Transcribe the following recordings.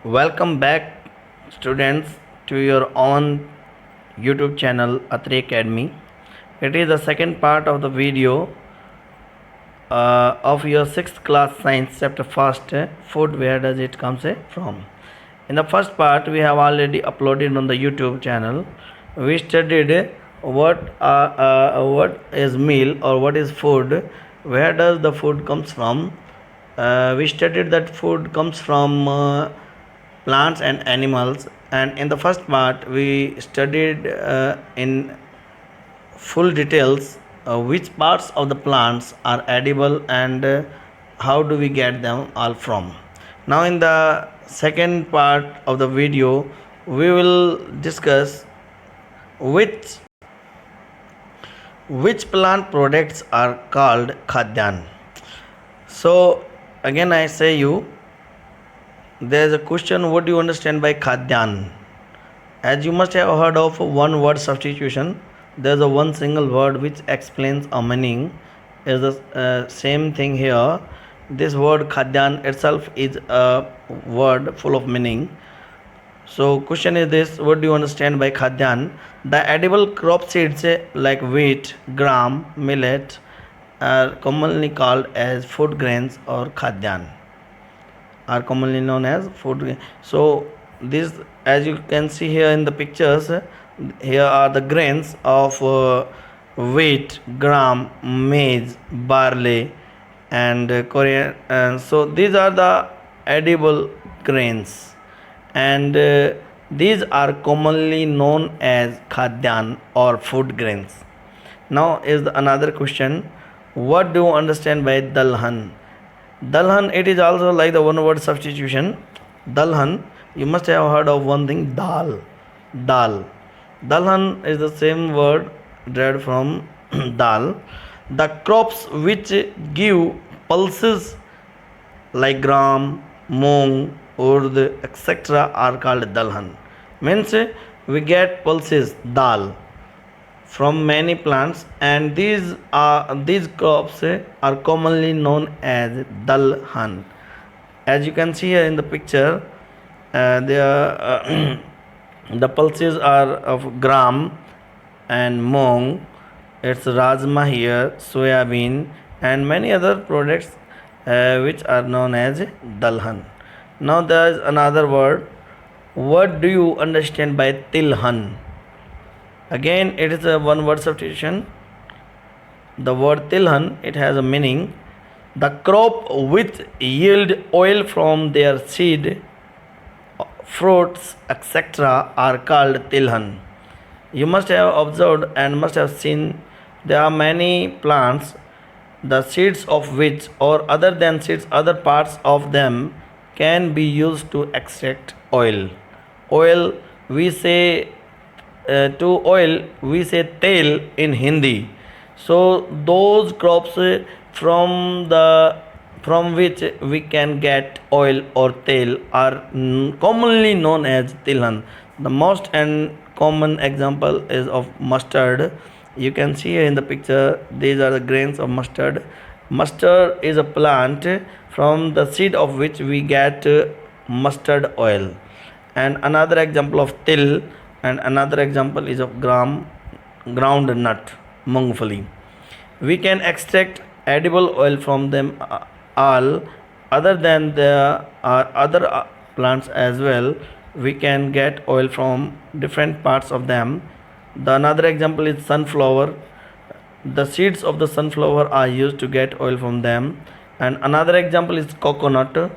Welcome back, students, to your own YouTube channel Atri Academy. It is the second part of the video of your 6th class science chapter first, food. Where does it come from? In the first part, we have already uploaded on the YouTube channel. We studied what is meal or what is food. Where does the food comes from? We studied that food comes from plants and animals, and in the first part we studied in full details which parts of the plants are edible and how do we get them all from. Now in the second part of the video we will discuss which plant products are called Khadyaan. So again I say you, there is a question, what do you understand by Khadyaan? As you must have heard of one word substitution, there is a one single word which explains a meaning. Is the same thing here. This word Khadyaan itself is a word full of meaning. So question is this, what do you understand by Khadyaan? The edible crop seeds like wheat, gram, millet are commonly called as food grains or Khadyaan. Are commonly known as food grain. So this, as you can see here in the pictures, here are the grains of wheat, gram, maize, barley and Korean, and so these are the edible grains, and these are commonly known as Khadyaan or food grains. Now is another question, what do you understand by dalhan? Dalhan, it is also like the one word substitution. Dalhan, you must have heard of one thing, dal. Dalhan is the same word derived from dal. The crops which give pulses like gram, moong, urd, etc. are called dalhan. Means we get pulses, dal, from many plants, and these crops are commonly known as dalhan. As you can see here in the picture, they are the pulses are of gram and moong, it's rajma here, soybean and many other products which are known as dalhan. Now there is another word, what do you understand by tilhan? Again it is a one word substitution. The word tilhan, it has a meaning, the crop which yield oil from their seed, fruits, etc. are called tilhan. You must have observed and must have seen there are many plants, the seeds of which or other than seeds, other parts of them can be used to extract oil. Oil, we say to oil we say tel in Hindi. So those crops from which we can get oil or tel are commonly known as tilhan. The most and common example is of mustard. You can see in the picture, these are the grains of mustard. Mustard is a plant from the seed of which we get mustard oil. And another example of til, and another example is of ground nut, mungfali. We can extract edible oil from them all. Other than there are other plants as well, we can get oil from different parts of them. The another example is sunflower. The seeds of the sunflower are used to get oil from them. And another example is coconut.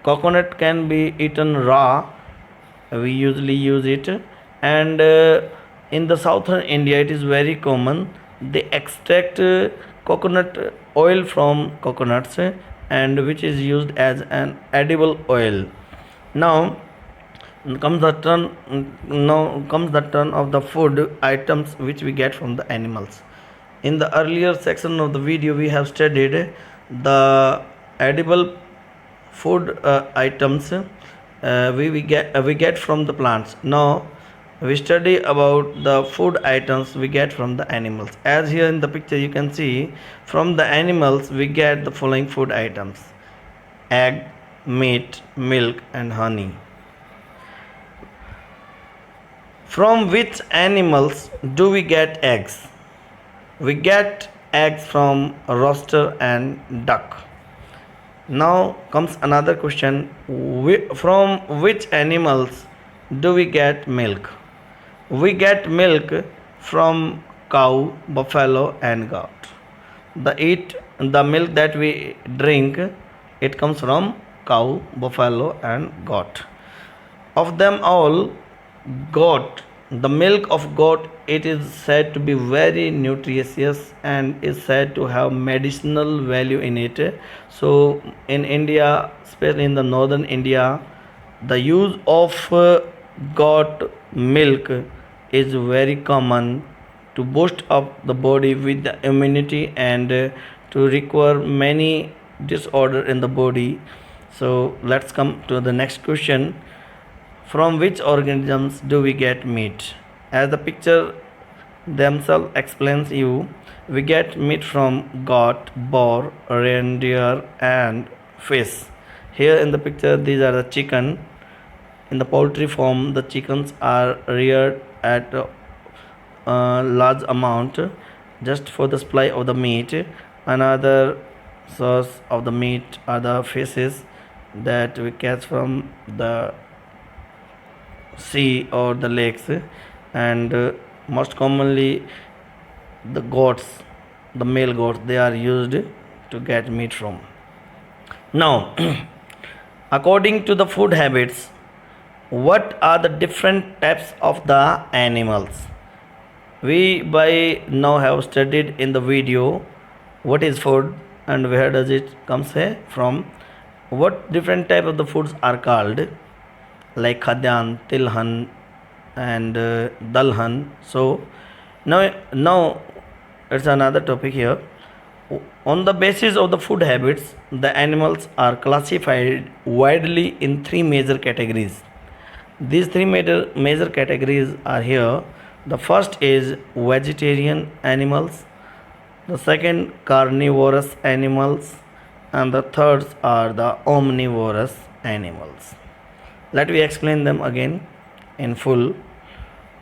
Coconut can be eaten raw, we usually use it, and in the southern India it is very common, they extract coconut oil from coconuts and which is used as an edible oil. Now comes the turn of the food items which we get from the animals. In the earlier section of the video we have studied the edible food items we get from the plants. Now we study about the food items we get from the animals. As here in the picture you can see, from the animals we get the following food items: egg, meat, milk and honey. From which animals do we get eggs? We get eggs from rooster and duck. Now comes another question. From which animals do we get milk? We get milk from cow, buffalo, and goat. The milk that we drink, it comes from cow, buffalo, and goat. Of them all, goat, the milk of goat, it is said to be very nutritious and is said to have medicinal value in it. So in India, especially in the northern India, the use of goat milk is very common to boost up the body with the immunity and to recover many disorder in the body. So let's come to the next question. From which organisms do we get meat? As the picture themselves explains you, we get meat from goat, boar, reindeer, and fish. Here in the picture, these are the chicken. In the poultry farm, the chickens are reared at a large amount just for the supply of the meat. Another source of the meat are the fishes that we catch from the sea or the lakes, and most commonly the goats, the male goats, they are used to get meat from. Now according to the food habits, what are the different types of the animals? We by now have studied in the video what is food and where does it come from, what different type of the foods are called, like Khadyaan, tilhan, and dalhan. So now it's another topic here. On the basis of the food habits, the animals are classified widely in three major categories. These three major categories are here. The first is vegetarian animals, the second carnivorous animals, and the third are the omnivorous animals. Let me explain them again in full.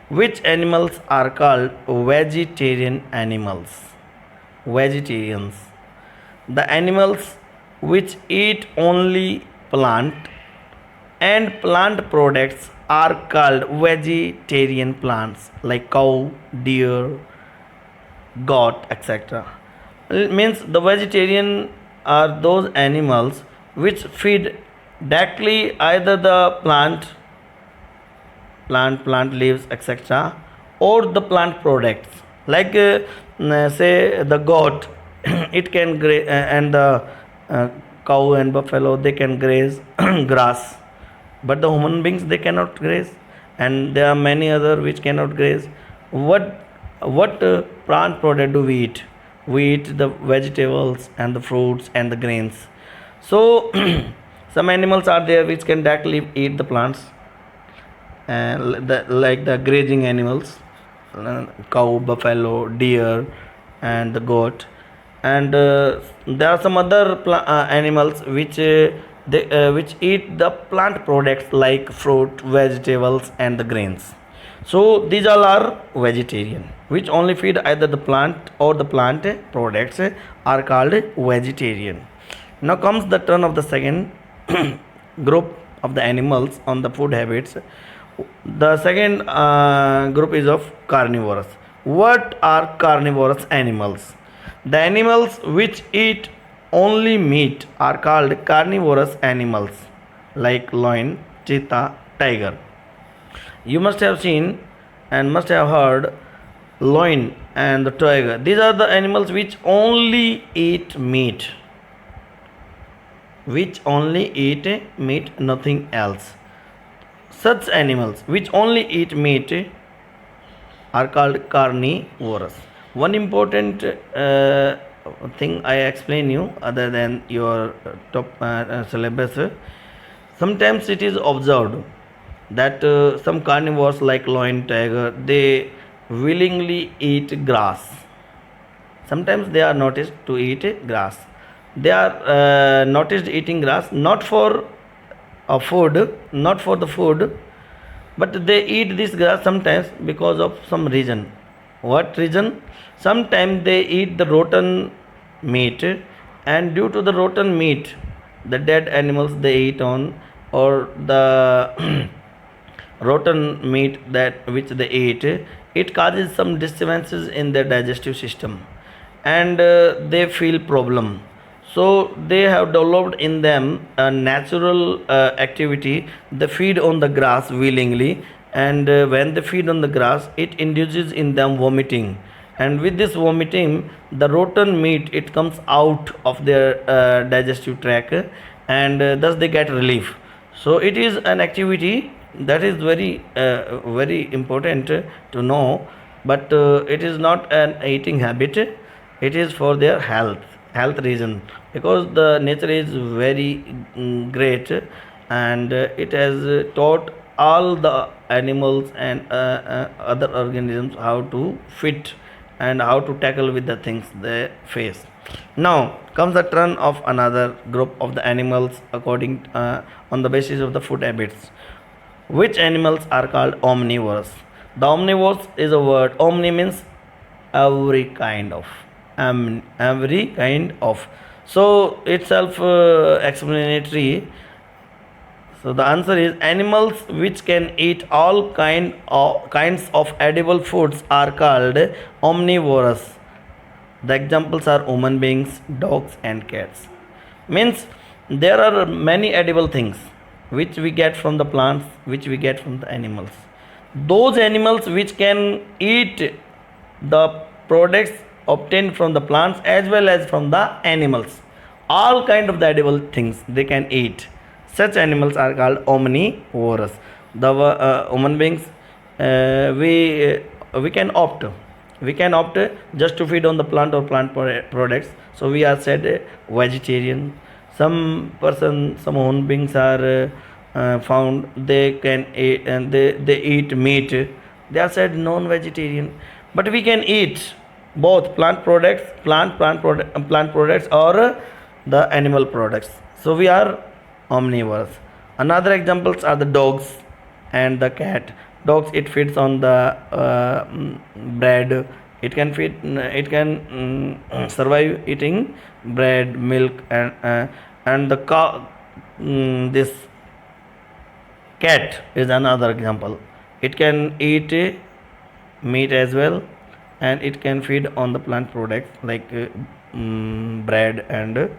Which animals are called vegetarian animals? Vegetarians. The animals which eat only plant and plant products are called vegetarian plants, like cow, deer, goat, etc. It means the vegetarian are those animals which feed directly either the plant leaves, etc., or the plant products, like say the goat it can graze, and the cow and buffalo, they can graze grass, but the human beings, they cannot graze, and there are many other which cannot graze. What plant product do we eat? We eat the vegetables and the fruits and the grains. So some animals are there which can directly eat the plants, like the grazing animals, cow, buffalo, deer, and the goat. And there are some other animals which eat the plant products like fruit, vegetables, and the grains. So these all are vegetarian, which only feed either the plant or the plant products are called vegetarian. Now comes the turn of the second group of the animals on the food habits. The second group is of carnivorous. What are carnivorous animals? The animals which eat only meat are called carnivorous animals, like lion, cheetah, tiger. You must have seen and must have heard lion and the tiger. These are the animals which only eat meat. Which only eat meat, nothing else. Such animals which only eat meat are called carnivorous. One important thing I explain you other than your top syllabus. Sometimes it is observed that some carnivores like lion, tiger, they willingly eat grass. Sometimes they are noticed to eat grass. They are noticed eating grass not for food, not for the food, but they eat this grass sometimes because of some reason. What reason? Sometimes they eat the rotten meat, and due to the rotten meat, the dead animals they eat on, or the rotten meat that which they eat, it causes some disturbances in their digestive system, and they feel problem. So they have developed in them a natural activity. They feed on the grass willingly, and when they feed on the grass, it induces in them vomiting, and with this vomiting, the rotten meat it comes out of their digestive tract, and thus they get relief. So it is an activity that is very important to know, but it is not an eating habit. It is for their health reason, because the nature is very great, and it has taught all the animals and other organisms how to fit and how to tackle with the things they face. Now comes the turn of another group of the animals according on the basis of the food habits. Which animals are called omnivores? The omnivores is a word. Omni means every kind of. Every kind of. So itself explanatory. So the answer is animals which can eat all kinds of edible foods are called omnivorous. The examples are human beings, dogs, and cats. Means there are many edible things which we get from the plants, which we get from the animals. Those animals which can eat the products obtained from the plants as well as from the animals, all kind of the edible things they can eat. Such animals are called omnivorous. The human beings, we can opt just to feed on the plant or plant products, so we are said vegetarian. Some human beings are found they can eat, and they eat meat, they are said non-vegetarian. But we can eat both plant products or the animal products, so we are omnivores. Another examples are the dogs and the cat. Dogs it feeds on the bread. It can survive eating bread, milk, and the cow. This cat is another example. It can eat meat as well, and it can feed on the plant products like bread and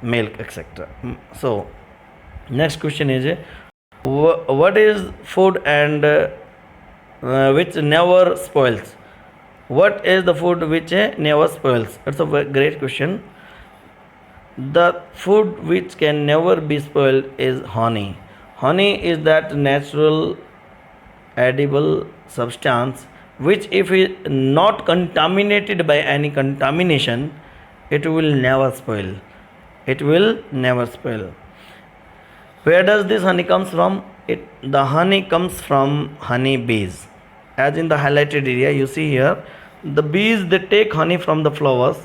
milk, etc. So next question is what is food and which never spoils? What is the food which never spoils? It's a great question. The food which can never be spoiled is honey. Honey is that natural edible substance which, if it not contaminated by any contamination, it will never spoil. It will never spoil. Where does this honey comes from? The honey comes from honey bees. As in the highlighted area, you see here, the bees they take honey from the flowers.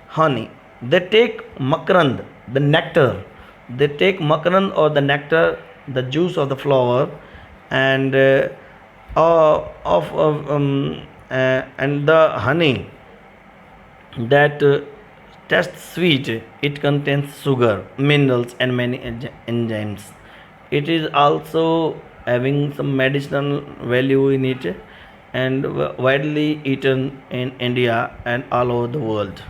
Honey. They take makarand, the nectar. They take makarand or the nectar, the juice of the flower, and and the honey that tastes sweet. It contains sugar, minerals, and many enzymes. It is also having some medicinal value in it, and widely eaten in India and all over the world.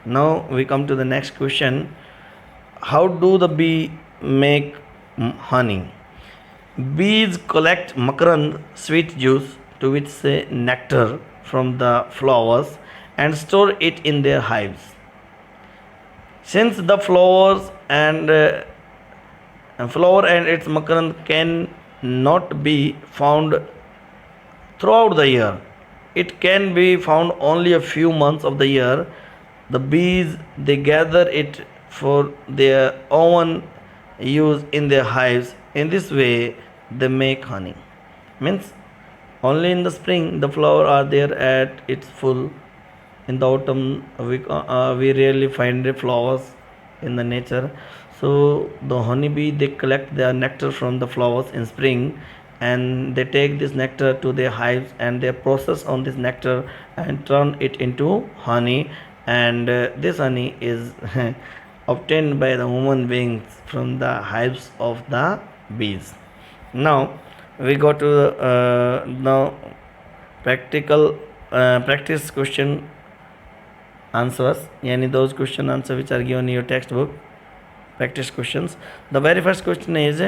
Now we come to the next question. How do the bee make honey? Bees collect makarand, sweet juice, to which say nectar, from the flowers and store it in their hives. Since the flowers and flower and its makarand can not be found throughout the year, it can be found only a few months of the year. The bees they gather it for their own use in their hives. In this way they make honey. Means only in the spring the flower are there at its full. In the autumn we rarely find the flowers in the nature. So the honeybee they collect their nectar from the flowers in spring, and they take this nectar to their hives and they process on this nectar and turn it into honey, and this honey is obtained by the human beings from the hives of the bees. Now we go to now practical practice question answers, yani those question answers which are given in your textbook. Practice questions. The very first question is,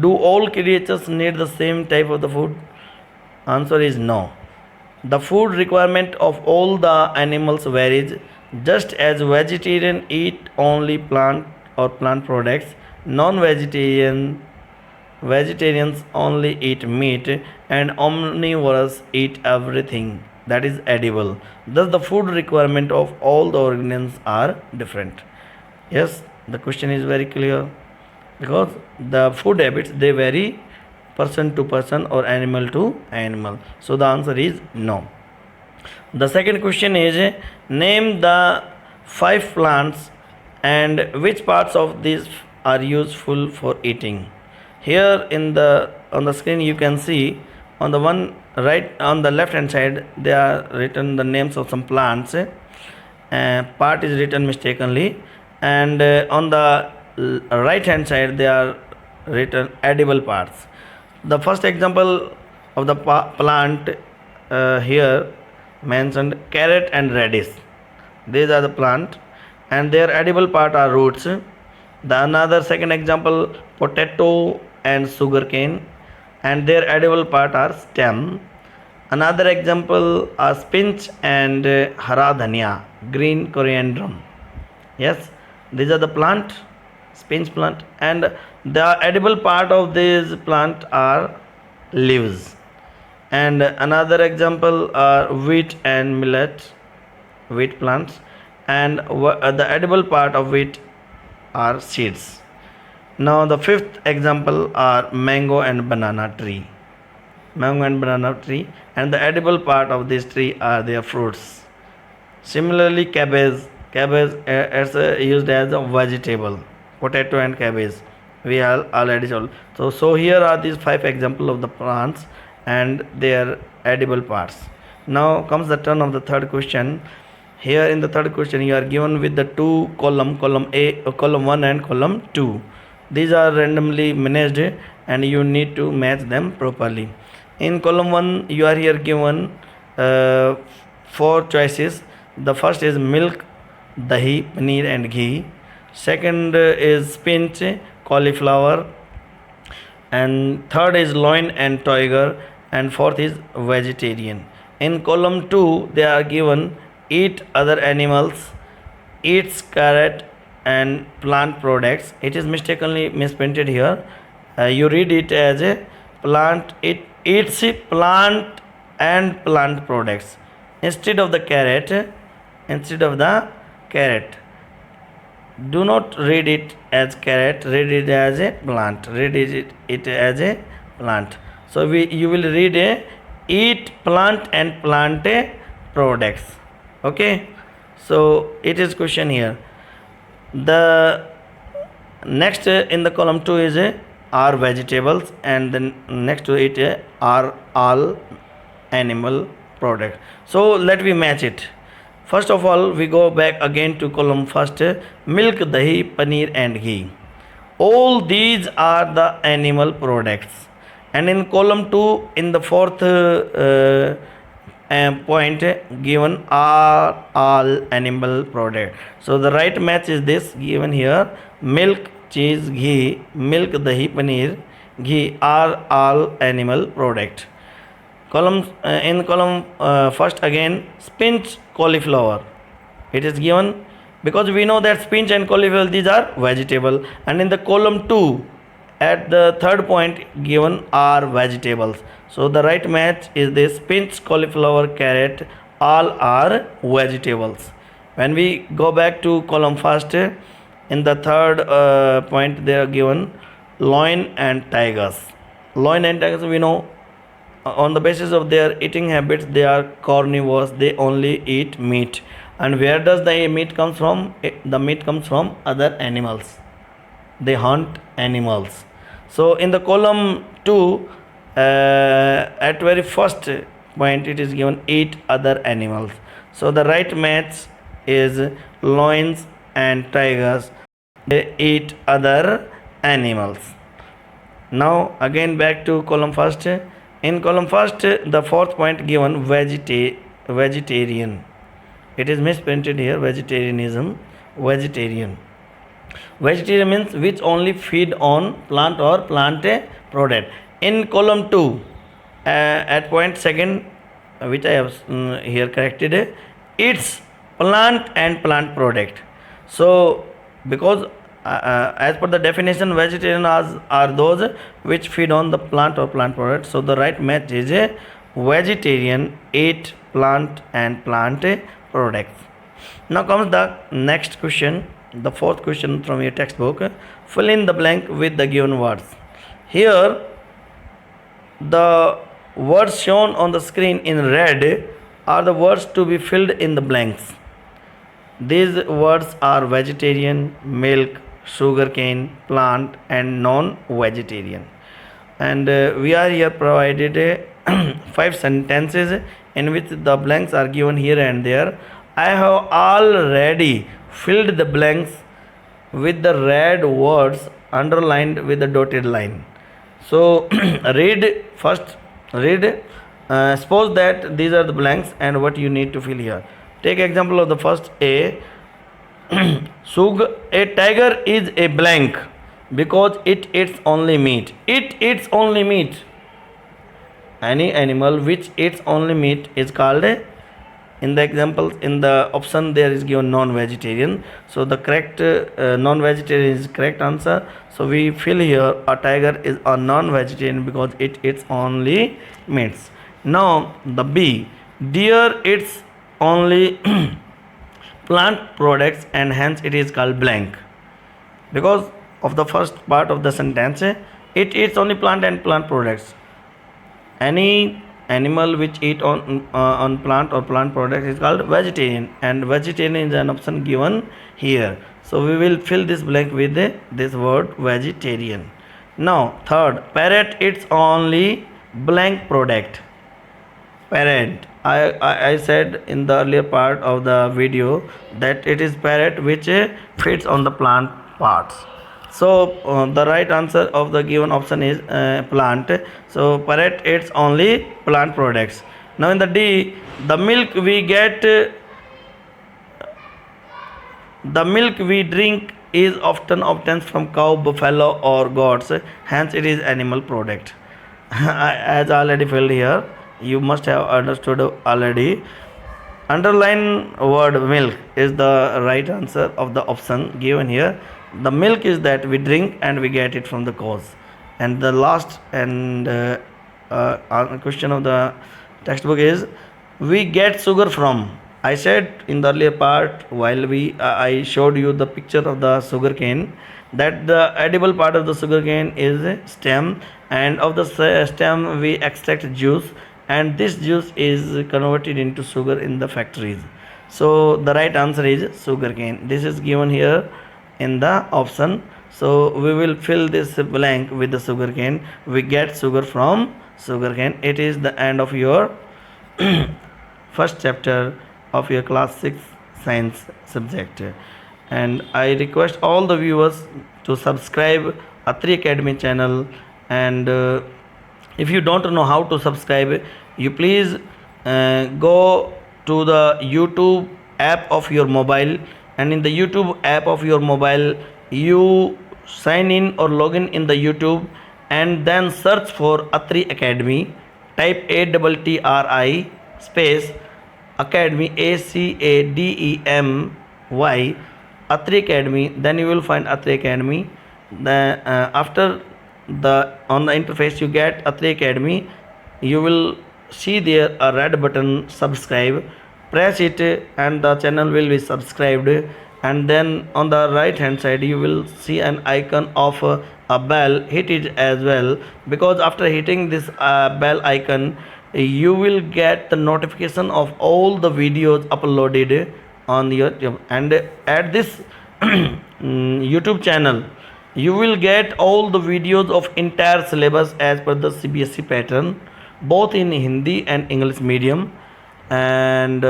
do all creatures need the same type of the food? Answer is no. The food requirement of all the animals varies. Just as vegetarian eat only plant or plant products, vegetarians only eat meat, and omnivores eat everything that is edible. Thus the food requirement of all the organisms are different. Yes, the question is very clear, because the food habits they vary person to person or animal to animal. So the answer is no. The second question is, name the 5 plants and which parts of these are useful for eating. Here in the on the screen you can see on the one right on the left hand side they are written the names of some plants. Part is written mistakenly, and on the right hand side they are written edible parts. The first example of the plant here mentioned carrot and radish. These are the plant and their edible part are roots. The another second example potato and sugarcane, and their edible part are stem. Another example are spinach and hara dhania, green coriander. Yes, these are the plant, spinach plant, and the edible part of this plant are leaves. And another example are wheat and millet, wheat plants, and the edible part of wheat are seeds. Now the fifth example are mango and banana tree, and the edible part of this tree are their fruits. Similarly, cabbage is used as a vegetable. Potato and cabbage we are already told. So here are these 5 examples of the plants and their edible parts. Now comes the turn of the third question. Here in the third question you are given with the 2 column A, column 1 and column 2. These are randomly managed and you need to match them properly. In column 1 you are here given 4 choices. The first is milk, dahi, paneer and ghee. Second is spinach, cauliflower, and third is loin and tiger, and fourth is vegetarian. In column 2 they are given eat other animals, eats carrot and plant products. It is mistakenly misprinted here. You read it as a plant, it eats plant and plant products instead of the carrot. Do not read it as carrot, read it as a plant, So you will read a eat plant and plant products. Okay, so it is question here. The next in the column 2 is are vegetables, and then next to it are all animal products. So let me match it. First of all, we go back again to column first, milk, dahi, paneer and ghee. All these are the animal products. And in column 2, in the fourth point given are all animal product. So the right match is this given here: milk, cheese, ghee, milk, dahi, paneer, ghee are all animal product. In column first again spinach, cauliflower. It is given because we know that spinach and cauliflower these are vegetable, and in the column 2 at the third point given are vegetables. So the right match is this: spinach, cauliflower, carrot all are vegetables. When we go back to column first, in the third point they are given loin and tigers. Loin and tigers we know on the basis of their eating habits they are carnivores, they only eat meat. And where does the meat comes from? The meat comes from other animals, they hunt animals. So in the column 2 At very first point it is given 8 other animals. So the right match is lions and tigers, the 8 other animals. Now again back to column first. In column first, the fourth point given vegetarian. It is misprinted here, vegetarianism. Vegetarian. Vegetarian means which only feed on plant or plant product. In column 2, at point second, which I have here corrected, it's plant and plant product. So because as per the definition, vegetarian are those which feed on the plant or plant product. So the right match is a vegetarian, eat plant and plant products. Now comes the next question, the fourth question from your textbook. Fill in the blank with the given words. Here the words shown on the screen in red are the words to be filled in the blanks. These words are vegetarian, milk, sugarcane, plant and non-vegetarian. And we are here provided 5 sentences in which the blanks are given here and there. I have already filled the blanks with the red words underlined with the dotted line. So read first, read, suppose that these are the blanks and what you need to fill here. Take example of the first A. A tiger is a blank because it eats only meat. It eats only meat. Any animal which eats only meat is called a, in the examples in the option there is given non-vegetarian. So the correct non-vegetarian is correct answer. So we fill here a tiger is a non-vegetarian because it eats only meats. Now the B, deer eats only plant products and hence it is called blank because of the first part of the sentence, it eats only plant and plant products. Any animal which eat on plant or plant products is called vegetarian, and vegetarian is an option given here. So we will fill this blank with this word vegetarian. Now third, parrot eats only blank product. Parrot, I said in the earlier part of the video that it is parrot which feeds on the plant parts. So the right answer of the given option is plant. So parrot eats only plant products. Now in the D, the milk we get, the milk we drink is often obtained from cow, buffalo or goats. Hence it is animal product. As already filled here, you must have understood already. Underline word milk is the right answer of the option given here. The milk is that we drink and we get it from the cows. And the last and question of the textbook is we get sugar from. I said in the earlier part while I showed you the picture of the sugar cane that the edible part of the sugar cane is stem, and of the stem we extract juice, and this juice is converted into sugar in the factories. So the right answer is sugarcane. This is given here in the option. So we will fill this blank with the sugarcane. We get sugar from sugarcane. It is the end of your first chapter of your class 6 science subject. And I request all the viewers to subscribe Atri Academy channel, and if you don't know how to subscribe, you please go to the YouTube app of your mobile, and in the YouTube app of your mobile you sign in or log in the YouTube and then search for Atri Academy. Type ATTRI space Academy, ACADEMY, Atri Academy. Then you will find Atri Academy. After the on the interface you get Atri Academy, you will see there a red button subscribe. Press it and the channel will be subscribed, and then on the right hand side you will see an icon of a bell. Hit it as well, because after hitting this bell icon you will get the notification of all the videos uploaded on your, and at this YouTube channel You will get all the videos of entire syllabus as per the CBSE pattern, both in Hindi and English medium. And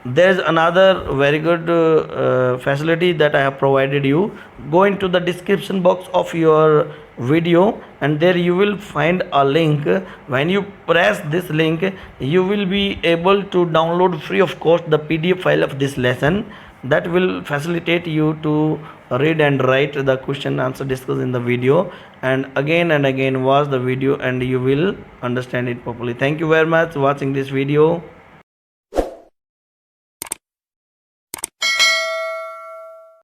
there's another very good facility that I have provided you. Go into the description box of your video, and there you will find a link. When you press this link, you will be able to download free of cost the PDF file of this lesson. That will facilitate you to read and write the question answer discussed in the video, and again watch the video, and you will understand it properly. Thank you very much for watching this video.